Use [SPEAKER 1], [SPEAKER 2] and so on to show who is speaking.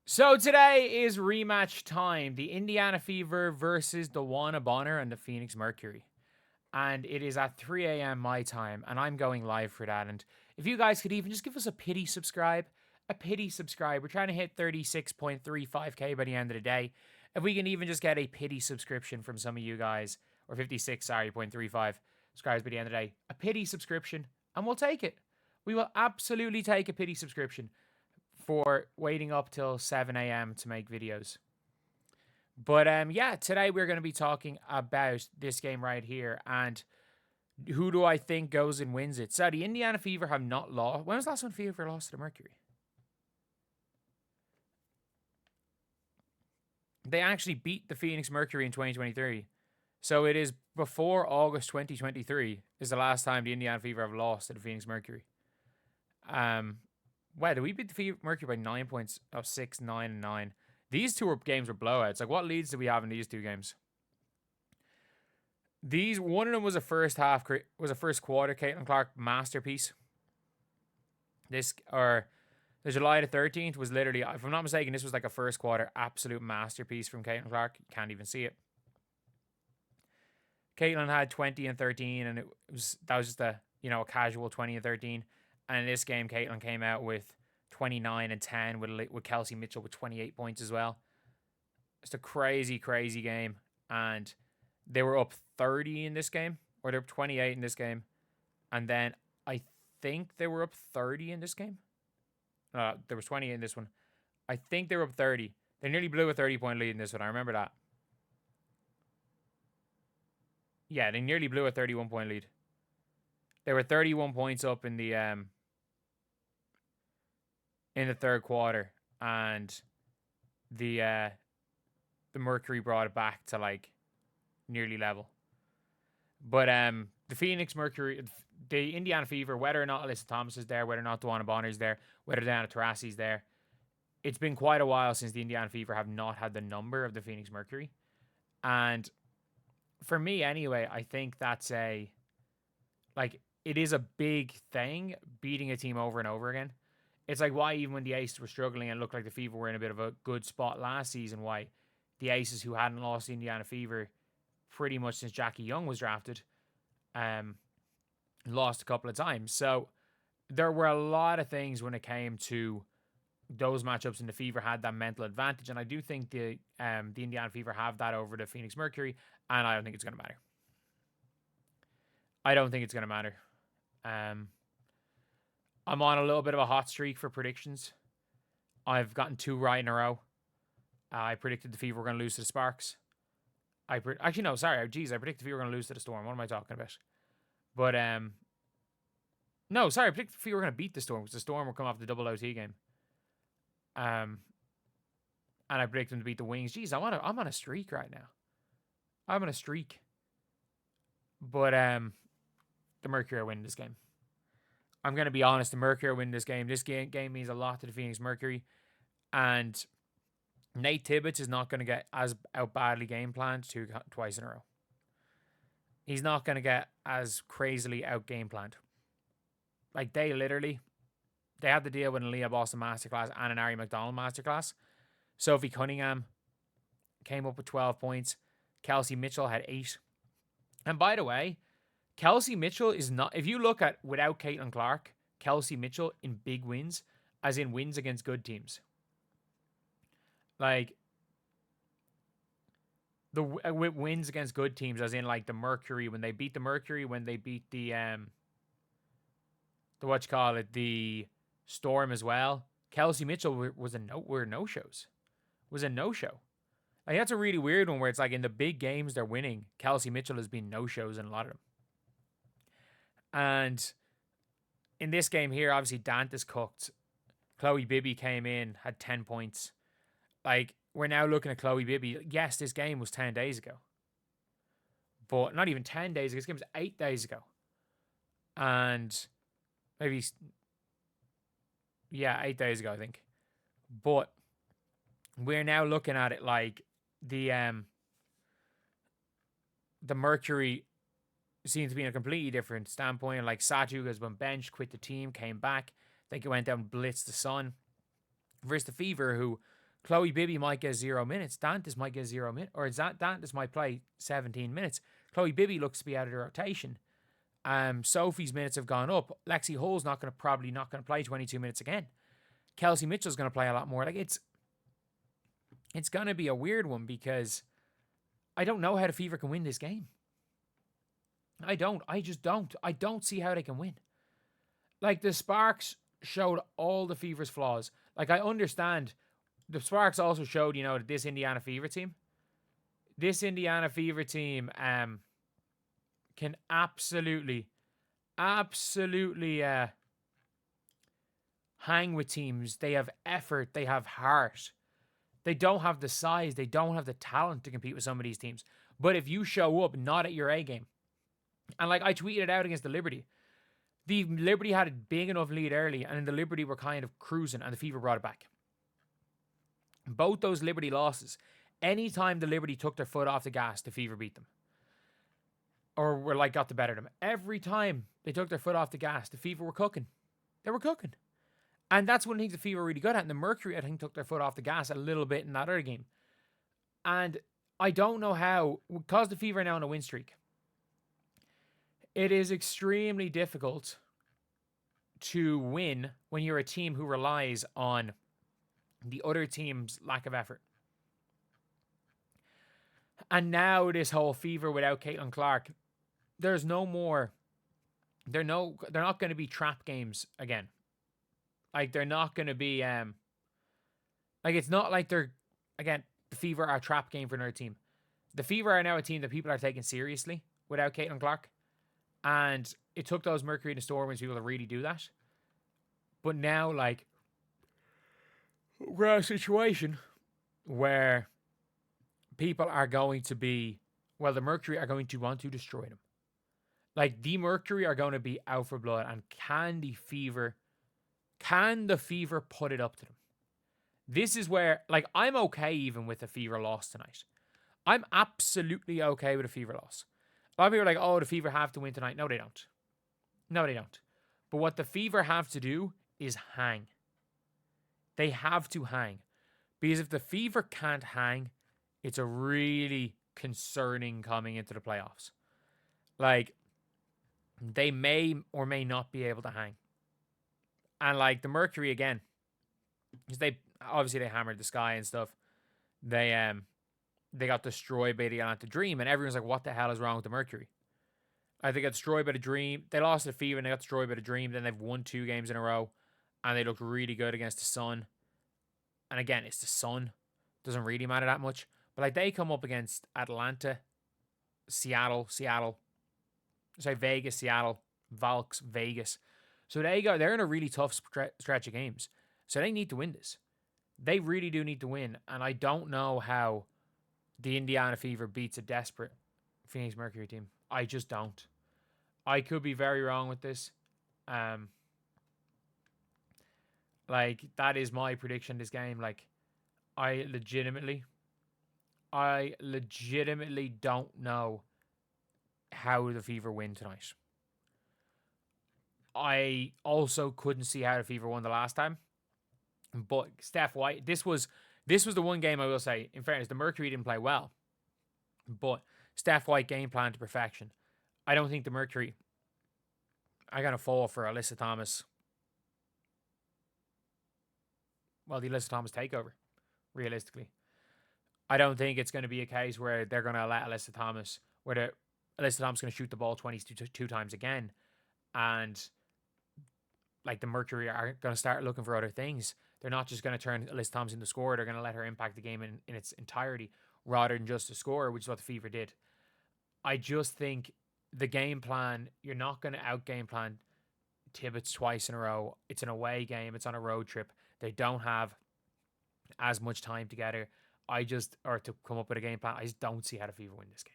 [SPEAKER 1] So today is rematch time. The Indiana Fever versus Dewanna Bonner and the Phoenix Mercury. And it is at 3 a.m. my time, and I'm going live for that. And if you guys could even just give us a pity subscribe, We're trying to hit 36.35k by the end of the day. If we can even just get a pity subscription from some of you guys, or 56, sorry, 0.35 subscribers by the end of the day, a pity subscription, and we'll take it. We will absolutely take a pity subscription for waiting up till 7 a.m. to make videos. But yeah, today we're going to be talking about this game right here and who do I think goes and wins it. So the Indiana Fever have not lost. When was the last time Fever lost to the Mercury? They actually beat the Phoenix Mercury in 2023. So it is before August 2023 is the last time the Indiana Fever have lost to the Phoenix Mercury. Wow, did we beat the Fever Mercury by 9 points? Oh, 6, 9, and 9. These two games were blowouts. Like, what leads do we have in these two games? One of them was a first quarter Caitlin Clark masterpiece. The July the 13th was literally, if I'm not mistaken, this was like a first quarter absolute masterpiece from Caitlin Clark. You can't even see it. Caitlin had 20 and 13, and that was just a casual 20 and 13. And in this game, Caitlin came out with 29 and 10 with Kelsey Mitchell with 28 points as well. It's a crazy, crazy game. And they were up 30 in this game, or they're up 28 in this game. And then I think they were up 30 in this game. There was 20 in this one. I think they were up 30. They nearly blew a 30-point lead in this one. I remember that. Yeah, they nearly blew a 31-point lead. They were 31 points up in the third quarter, and the Mercury brought it back to like nearly level. But the Phoenix Mercury, the Indiana Fever, whether or not Alyssa Thomas is there, whether or not Dewanna Bonner is there, whether Diana Taurasi is there, it's been quite a while since the Indiana Fever have not had the number of the Phoenix Mercury. And for me anyway, I think that's it is a big thing beating a team over and over again. It's like why even when the Aces were struggling and looked like the Fever were in a bit of a good spot last season, why the Aces, who hadn't lost the Indiana Fever pretty much since Jackie Young was drafted, lost a couple of times. So there were a lot of things when it came to those matchups, and the Fever had that mental advantage. And I do think the Indiana Fever have that over the Phoenix Mercury, and I don't think it's going to matter. I don't think it's going to matter. I'm on a little bit of a hot streak for predictions. I've gotten 2 right in a row. I predicted the Fever were going to lose to the Sparks. I predicted the Fever were going to lose to the Storm. What am I talking about? But no, sorry, I predicted the Fever were going to beat the Storm because the Storm will come off the double OT game. And I predicted them to beat the Wings. Jeez, I'm on a streak right now. I'm on a streak. But the Mercury are winning this game. I'm going to be honest, the Mercury are winning this game. This game means a lot to the Phoenix Mercury. And Nate Tibbetts is not going to get as out badly game planned twice in a row. He's not going to get as crazily out game planned. Like, they had to deal with an Aaliyah Boston masterclass and an Ari McDonald masterclass. Sophie Cunningham came up with 12 points. Kelsey Mitchell had 8. And by the way, Kelsey Mitchell is not, if you look at without Caitlin Clark, Kelsey Mitchell in big wins, as in wins against good teams. Like, with wins against good teams, as in like the Mercury, when they beat the Mercury, when they beat the the Storm as well. Kelsey Mitchell were no-shows. Was a no-show. Like, that's a really weird one where it's like in the big games they're winning, Kelsey Mitchell has been no-shows in a lot of them. And in this game here, obviously Dantas cooked. Chloe Bibby came in, had 10 points. Like, we're now looking at Chloe Bibby. Yes, this game was 10 days ago. But not even 10 days ago. This game was 8 days ago. And maybe, 8 days ago, I think. But we're now looking at it like the Mercury seems to be in a completely different standpoint. Like, Satu has been benched, quit the team, came back. I think it went down, blitzed the Sun. Versus the Fever, who Chloe Bibby might get 0 minutes. Dantas might get 0 minutes. Or Dantas might play 17 minutes. Chloe Bibby looks to be out of the rotation. Sophie's minutes have gone up. Lexi Hull's probably not going to play 22 minutes again. Kelsey Mitchell's going to play a lot more. Like it's going to be a weird one because I don't know how the Fever can win this game. I don't. I just don't. I don't see how they can win. Like, the Sparks showed all the Fever's flaws. Like, I understand. The Sparks also showed, that this Indiana Fever team can absolutely hang with teams. They have effort. They have heart. They don't have the size. They don't have the talent to compete with some of these teams. But if you show up not at your A game, and like I tweeted it out against the Liberty had a big enough lead early, and the Liberty were kind of cruising, and the Fever brought it back. Both those Liberty losses, anytime the Liberty took their foot off the gas, the Fever beat them. Or got the better of them. Every time they took their foot off the gas, the Fever were cooking. They were cooking. And that's one of the things the Fever were really good at. And the Mercury, I think, took their foot off the gas a little bit in that other game. And I don't know how, because the Fever are now on a win streak, it is extremely difficult to win when you're a team who relies on the other team's lack of effort. And now this whole Fever without Caitlin Clark, there's no more. They're not going to be trap games again. Like, they're not going to be. It's not like they're, again, the Fever are a trap game for another team. The Fever are now a team that people are taking seriously without Caitlin Clark. And it took those Mercury and Storm wins people to really do that. But now, we're at a situation where people are going to be, the Mercury are going to want to destroy them. Like, the Mercury are going to be out for blood. And can the Fever put it up to them? This is where, I'm okay even with the Fever loss tonight. I'm absolutely okay with a Fever loss. A lot of people are like, oh, the Fever have to win tonight. No, they don't. No, they don't. But what the Fever have to do is hang. They have to hang. Because if the Fever can't hang, it's a really concerning coming into the playoffs. They may or may not be able to hang. And the Mercury again, because they hammered the Sky and stuff. They got destroyed by the Atlanta Dream, and everyone's like, what the hell is wrong with the Mercury? They got destroyed by the Dream. They lost to the Fever and they got destroyed by the Dream. Then they've won 2 games in a row, and they looked really good against the Sun. And again, it's the Sun. Doesn't really matter that much. But they come up against Atlanta, Vegas, Seattle, Valks, Vegas. So they're in a really tough stretch of games. So they need to win this. They really do need to win. And I don't know how the Indiana Fever beats a desperate Phoenix Mercury team. I just don't. I could be very wrong with this. That is my prediction this game. I legitimately don't know how the Fever win tonight. I also couldn't see how the Fever won the last time. But Steph White, this was the one game I will say, in fairness, the Mercury didn't play well. But Steph White game plan to perfection. I don't think the Mercury are going to fall for Alyssa Thomas. Well, the Alyssa Thomas takeover, realistically. I don't think it's going to be a case where they're going to let Alyssa Thomas going to shoot the ball 22 times again. And the Mercury are going to start looking for other things. They're not just going to turn Alyssa Thomas into a scorer. They're going to let her impact the game in its entirety rather than just a scorer, which is what the Fever did. I just think the game plan, you're not going to out-game plan Tibbetts twice in a row. It's an away game. It's on a road trip. They don't have as much time together. Or to come up with a game plan. I just don't see how the Fever win this game.